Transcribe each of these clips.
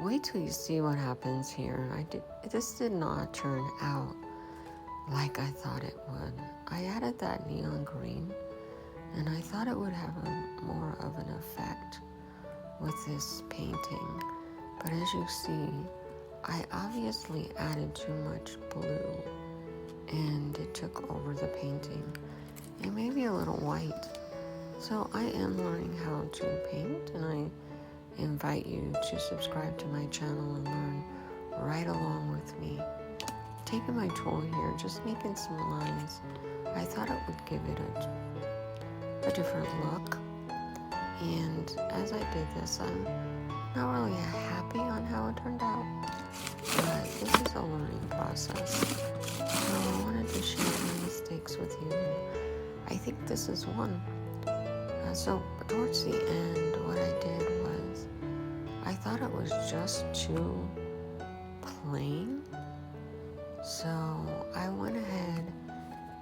wait till you see what happens here. This did not turn out like I thought it would. I added that neon green, and I thought it would have more of an effect with this painting. But as you see, I obviously added too much blue, and it took over the painting, and maybe a little white. So I am learning how to paint, and I invite you to subscribe to my channel and learn right along with me. Taking my tool here, just making some lines. I thought it would give it a different look. And as I did this, I'm not really happy on how it turned out, but this is a learning process. So I wanted to share my mistakes with you. I think this is one. So towards the end, what I did was, I thought it was just too plain. So I went ahead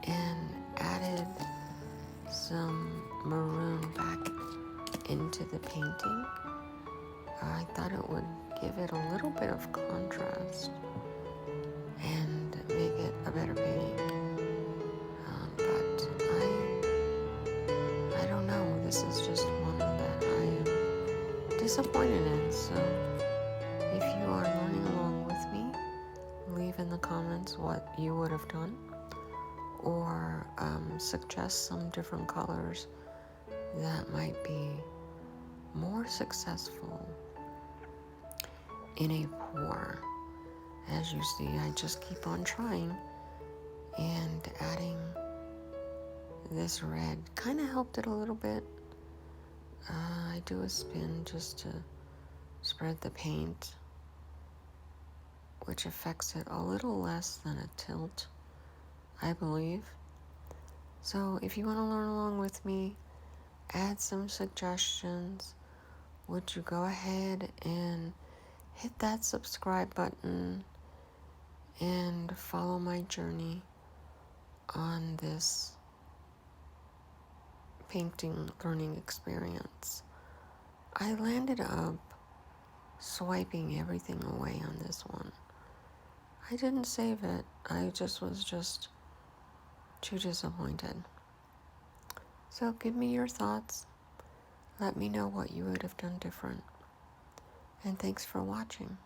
and added some maroon back into the painting. I thought it would give it a little bit of contrast and make it a better painting. But I don't know. This is just one that I am disappointed in. So if you are learning along with me, leave in the comments what you would have done, or suggest some different colors that might be more successful in a pour. As you see, I just keep on trying, and adding this red kind of helped it a little bit. I do a spin just to spread the paint, which affects it a little less than a tilt, I believe. So if you want to learn along with me, add some suggestions. Would you go ahead and hit that subscribe button and follow my journey on this painting learning experience. I landed up swiping everything away on this one. I didn't save it. I was just too disappointed. So give me your thoughts. Let me know what you would have done different. And thanks for watching.